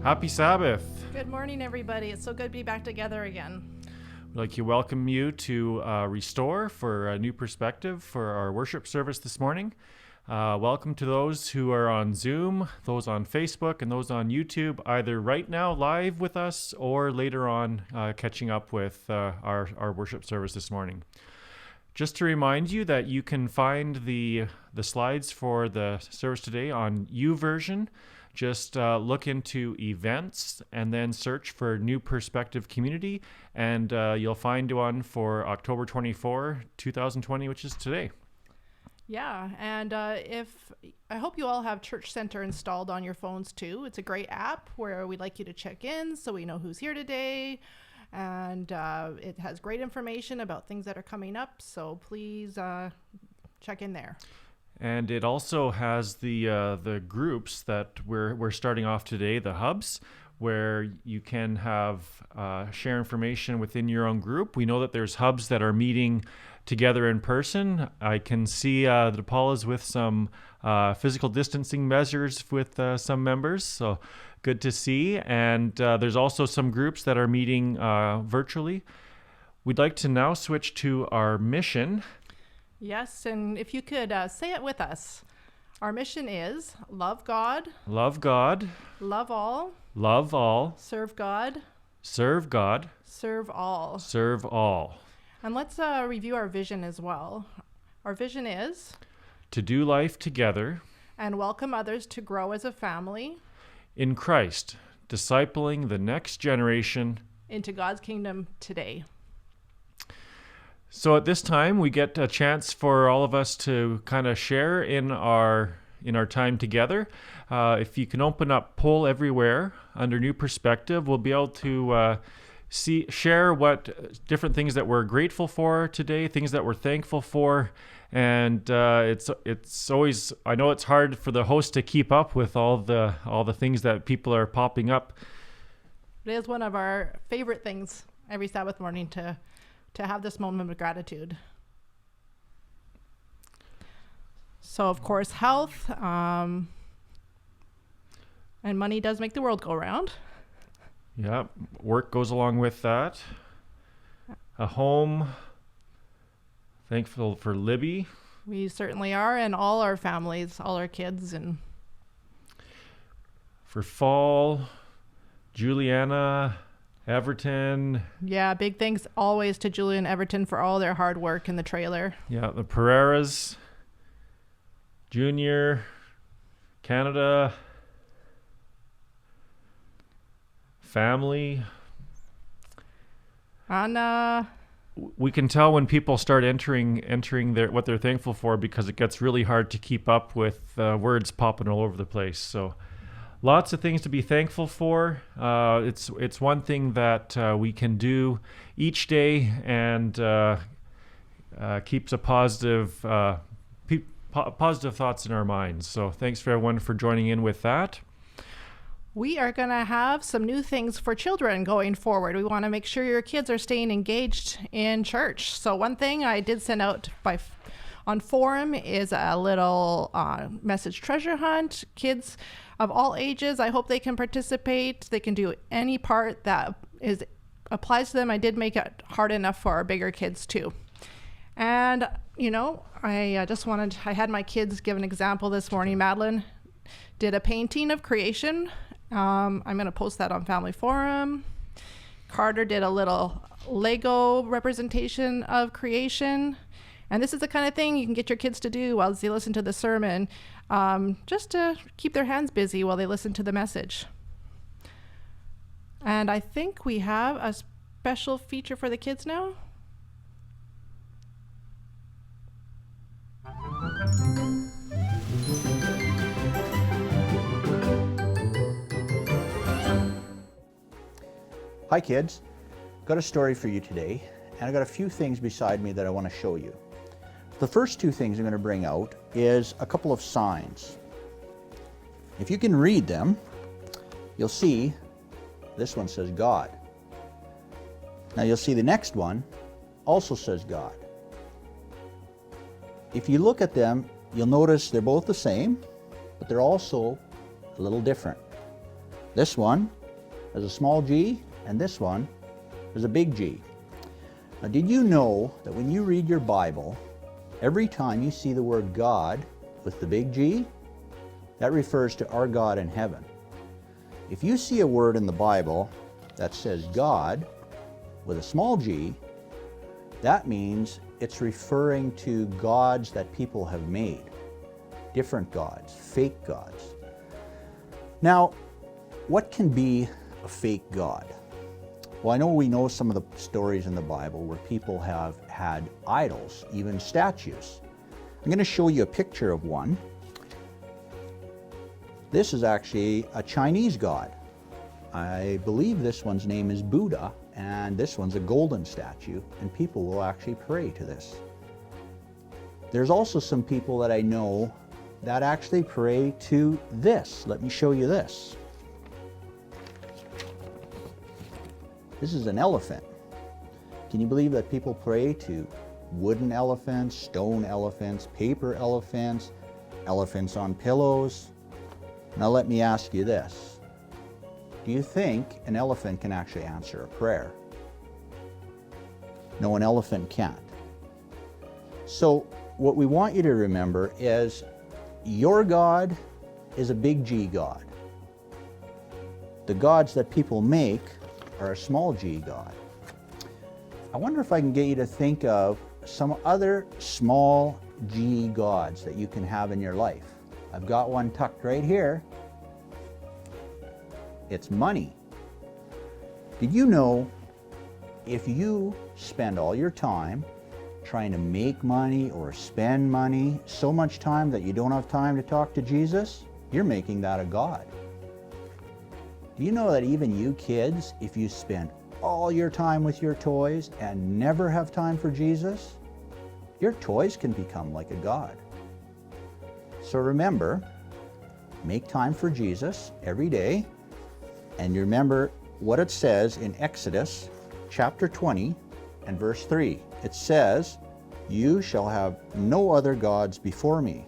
Happy Sabbath. Good morning, everybody. It's so good to be back together again. We'd like to welcome you to Restore for a new perspective for our worship service this morning. Welcome to those who are on Zoom, those on Facebook, and those on YouTube, either right now live with us or later on catching up with our worship service this morning. Just to remind you that you can find the slides for the service today on YouVersion. Just look into events and then search for New Perspective Community, and you'll find one for October 24, 2020, which is today. Yeah, and I hope you all have Church Center installed on your phones too. It's a great app where we'd like you to check in so we know who's here today, and it has great information about things that are coming up, so please check in there. And it also has the groups that we're starting off today, the hubs, where you can have share information within your own group. We know that there's hubs that are meeting together in person. I can see that Paula's with some physical distancing measures with some members, so good to see. And there's also some groups that are meeting virtually. We'd like to now switch to our mission. Yes, and if you could say it with us. Our mission is love God. Love God. Love all. Love all. Serve God. Serve God. Serve all. Serve all. And let's review our vision as well. Our vision is to do life together and welcome others to grow as a family in Christ, discipling the next generation into God's kingdom today. So at this time, we get a chance for all of us to kind of share in our time together. If you can open up Poll Everywhere under New Perspective, we'll be able to share what different things that we're grateful for today, things that we're thankful for, and it's always, I know it's hard for the host to keep up with all the things that people are popping up. It is one of our favorite things every Sabbath morning to have this moment of gratitude. So, of course, health and money does make the world go round. Yeah, work goes along with that. A home. Thankful for Libby. We certainly are, and all our families, all our kids. And for fall, Juliana, Everton. Yeah, big thanks always to Julie and Everton for all their hard work in the trailer. Yeah, the Pereiras, Junior, Canada, family. Anna. We can tell when people start entering what they're thankful for, because it gets really hard to keep up with words popping all over the place. So lots of things to be thankful for. It's one thing that we can do each day and keeps a positive thoughts in our minds. So thanks for everyone for joining in with that. We are going to have some new things for children going forward. We want to make sure your kids are staying engaged in church. So one thing I did send out on forum is a little message treasure hunt. Kids of all ages, I hope they can participate. They can do any part that applies to them. I did make it hard enough for our bigger kids too. And, I had my kids give an example this morning. Madeline did a painting of creation. I'm going to post that on Family Forum. Carter did a little Lego representation of creation. And this is the kind of thing you can get your kids to do while they listen to the sermon, just to keep their hands busy while they listen to the message. And I think we have a special feature for the kids now. Hi kids, got a story for you today, and I've got a few things beside me that I want to show you. The first two things I'm going to bring out is a couple of signs. If you can read them, you'll see this one says God. Now you'll see the next one also says God. If you look at them, you'll notice they're both the same, but they're also a little different. This one is a small g, and this one is a big G. Now, did you know that when you read your Bible, every time you see the word God with the big G, that refers to our God in heaven. If you see a word in the Bible that says God with a small g, that means it's referring to gods that people have made, different gods, fake gods. Now, what can be a fake god? Well, I know we know some of the stories in the Bible where people have had idols, even statues. I'm going to show you a picture of one. This is actually a Chinese god. I believe this one's name is Buddha, and this one's a golden statue, and people will actually pray to this. There's also some people that I know that actually pray to this. Let me show you this. This is an elephant. Can you believe that people pray to wooden elephants, stone elephants, paper elephants, elephants on pillows? Now let me ask you this. Do you think an elephant can actually answer a prayer? No, an elephant can't. So what we want you to remember is your God is a big G God. The gods that people make are a small g God. I wonder if I can get you to think of some other small g gods that you can have in your life. I've got one tucked right here. It's money. Did you know if you spend all your time trying to make money or spend money, so much time that you don't have time to talk to Jesus, you're making that a god. Do you know that even you kids, if you spend all your time with your toys and never have time for Jesus, your toys can become like a god. So remember, make time for Jesus every day, and remember what it says in Exodus chapter 20 and verse 3. It says, "You shall have no other gods before me."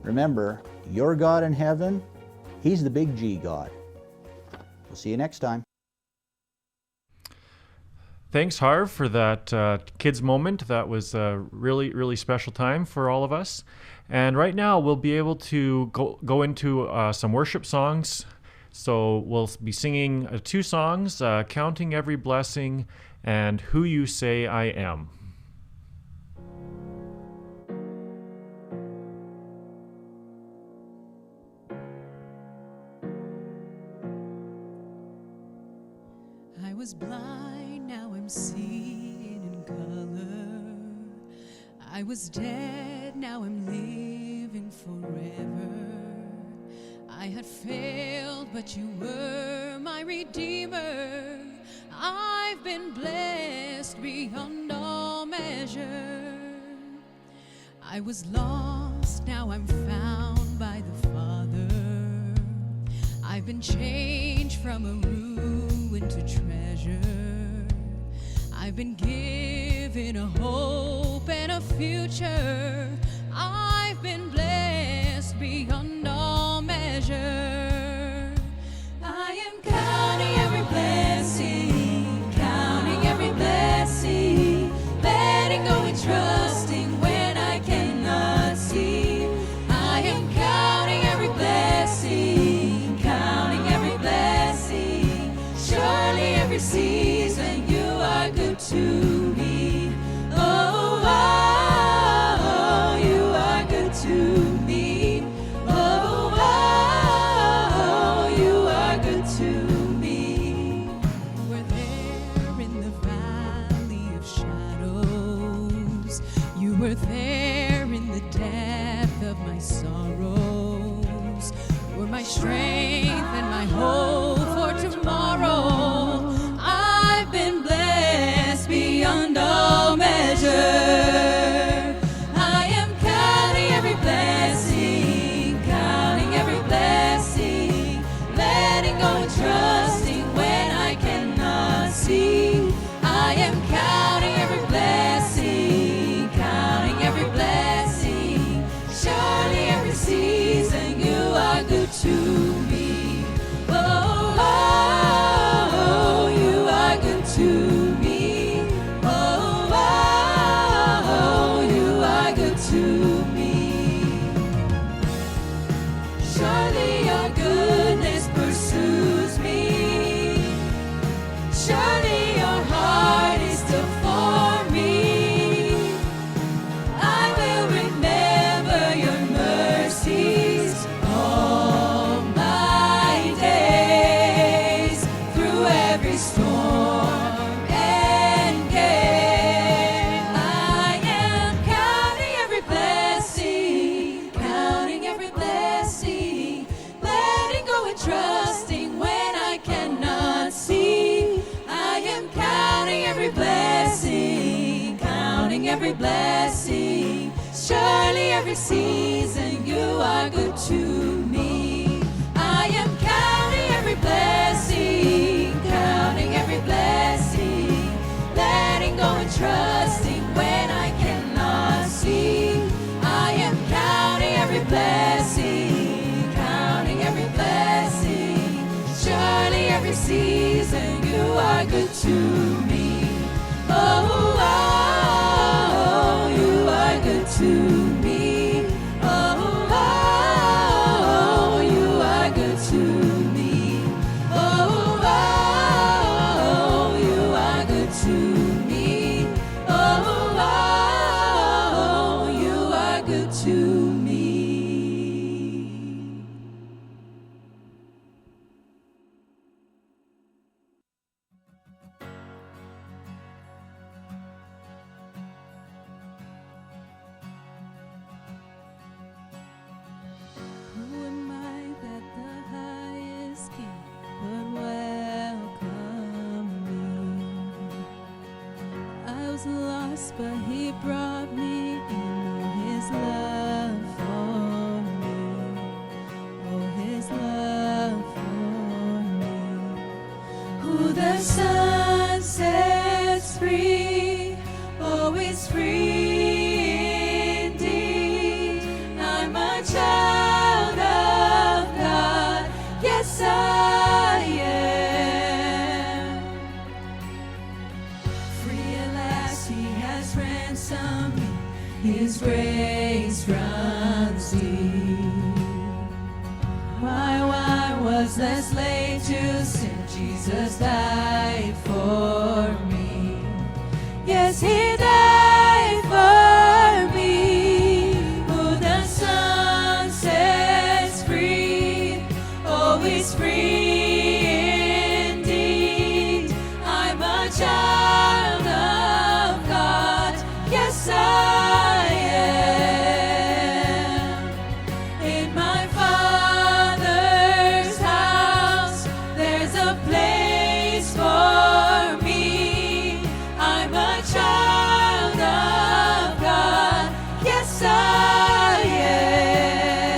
Remember, your God in heaven, He's the big G God. We'll see you next time. Thanks, Harv, for that kids moment. That was a really, really special time for all of us. And right now we'll be able to go into some worship songs. So we'll be singing 2 songs, Counting Every Blessing and Who You Say I Am. I was blind, now I'm seeing in color. I was dead, now I'm living forever. I had failed, but you were my Redeemer. I've been blessed beyond all measure. I was lost, now I'm found by the Father. I've been changed from a ruin to treasure. I've been given a hope and a future. I've been blessed beyond all measure. I am counting every blessing, counting every blessing, letting go and trusting when I cannot see. I am counting every blessing, counting every blessing, surely every season you are good to me. Oh, oh, you are good to me. Oh, oh, you are good to me. You were there in the valley of shadows. You were there in the depth of my sorrows. You were my strength and my hope for tomorrow. I've been blessed beyond all measure. I am counting every blessing, counting every blessing, letting go and trusting when I cannot see. I am counting every blessing, counting every blessing, surely every season you are good to me. Oh, blessing. Surely every season you are good to me. I am counting every blessing, letting go and trusting when I cannot see. I am counting every blessing, surely every season you are good to me. Oh, oh, you are good to me. Oh, oh, you are good to me. Oh, oh, you are good to me. Oh, oh, you are good to me. Who am I that the highest king would welcome me? I was lost, but he brought me in. Oh, his love for me. Oh, his love for me. Who the Son sets free, always free indeed. I'm a child of God, yes I am. Free at last, he has ransomed me, his grace runs deep. Why was the slave to sin? Jesus died for me. Yes, he died for me. Who the Son sets free, always free indeed. I'm a child of God, yes I am. In my Father's house, there's a place for me. I'm a child of God, yes I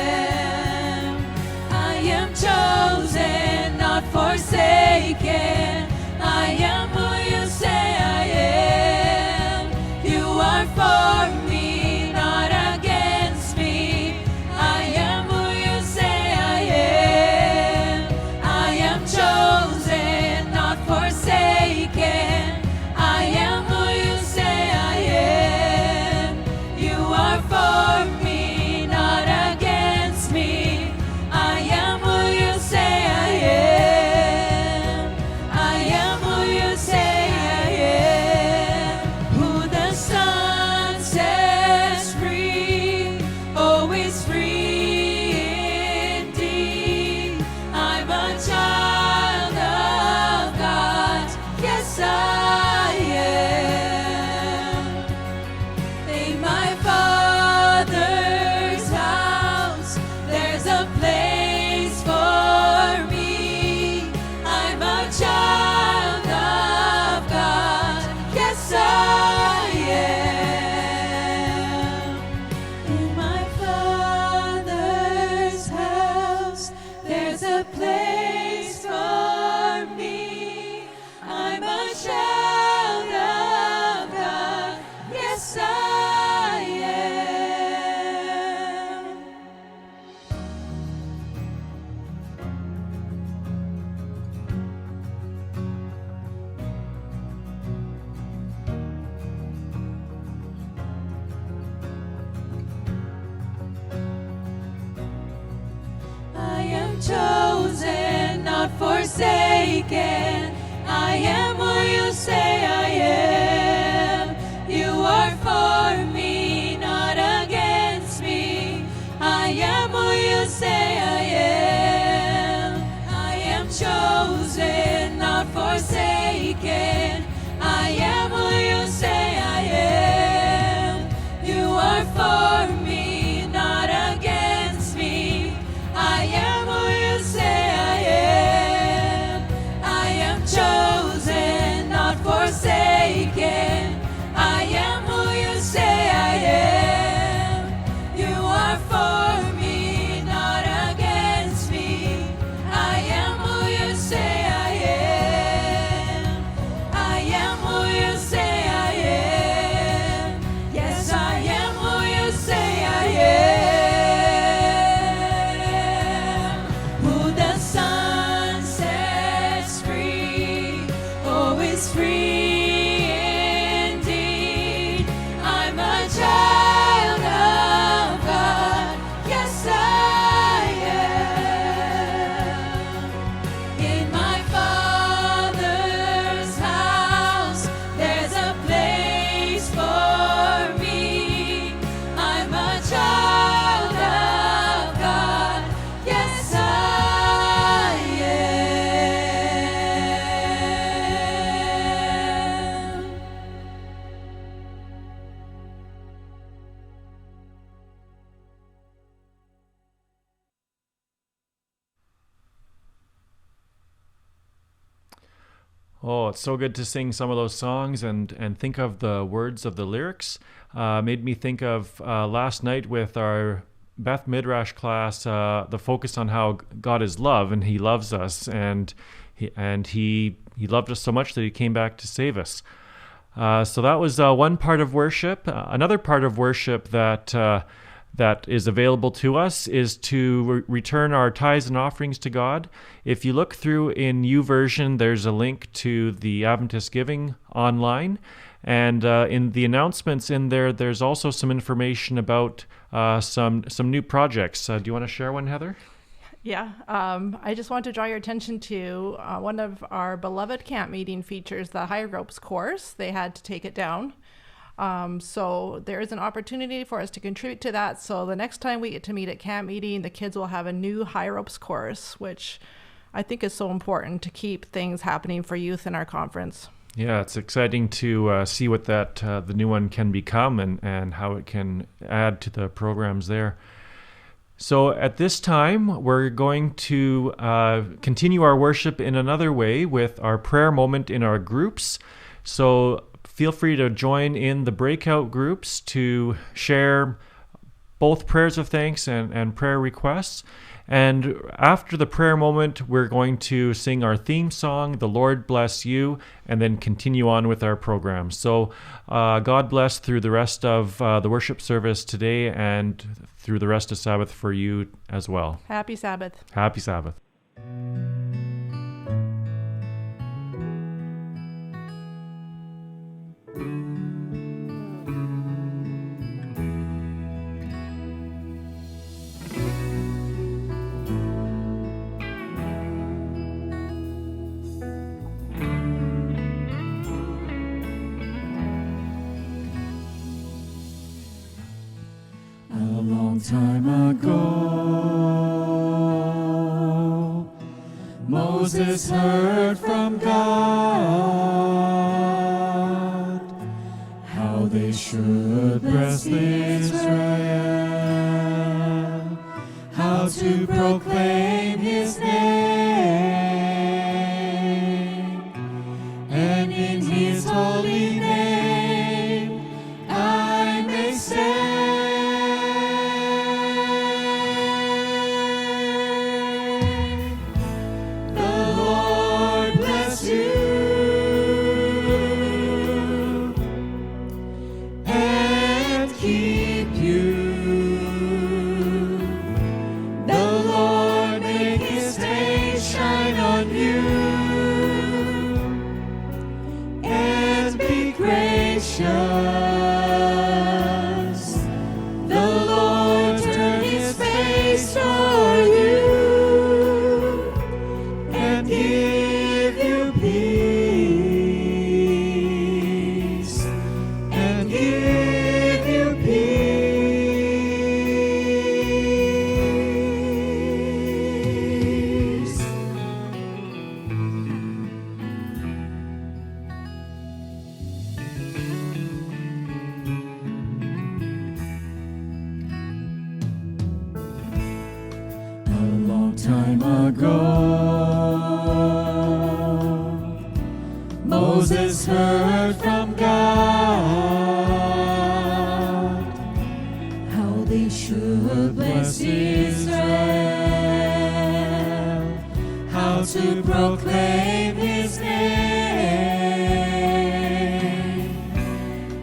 am. I am chosen, not forsaken. I am who you say I am. You are for me, not against me. I am who you say I am. I am chosen, not forsaken. I am who you say I am. You are for me, not against me. I am who you say I am. I am who you say I am. Who the Son sets free, always free indeed. I'm a child of God, yes I am. In my Father's house, there's a place for me. I'm a child of God, yes I am. In my Father's house, there's a place for me. I'm a child of God, yes I am. I am chosen, not forsaken. I am who you say I am. You are for me, not against me. I am who you say I am. I am chosen, not forsaken. I am who you say I am. You are for me, not against me. I am who you say I am. I am chosen, not forsaken. Oh, it's so good to sing some of those songs and think of the words of the lyrics. Made me think of last night with our Beth Midrash class, the focus on how God is love and He loves us, and He loved us so much that He came back to save us. So that was one part of worship. Another part of worship that is available to us is to return our tithes and offerings to God. If you look through in YouVersion, there's a link to the Adventist Giving online. And in the announcements in there, there's also some information about some new projects. Do you want to share one, Heather? Yeah, I just want to draw your attention to one of our beloved camp meeting features, the high ropes course. They had to take it down. So there is an opportunity for us to contribute to that. So the next time we get to meet at camp meeting, the kids will have a new high ropes course, which I think is so important to keep things happening for youth in our conference. Yeah, it's exciting to see what the new one can become and how it can add to the programs there. So at this time, we're going to continue our worship in another way with our prayer moment in our groups. So feel free to join in the breakout groups to share both prayers of thanks and prayer requests. And after the prayer moment, we're going to sing our theme song, The Lord Bless You, and then continue on with our program. So God bless through the rest of the worship service today and through the rest of Sabbath for you as well. Happy Sabbath. Happy Sabbath. Time ago, Moses heard from God how they should bless Israel, how to proclaim His name, and in His holy name I may say, time ago, Moses heard from God how they should bless Israel, how to proclaim His name,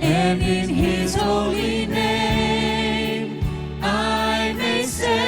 and in His holy name I may say,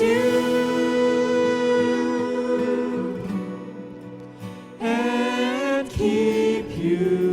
you. you.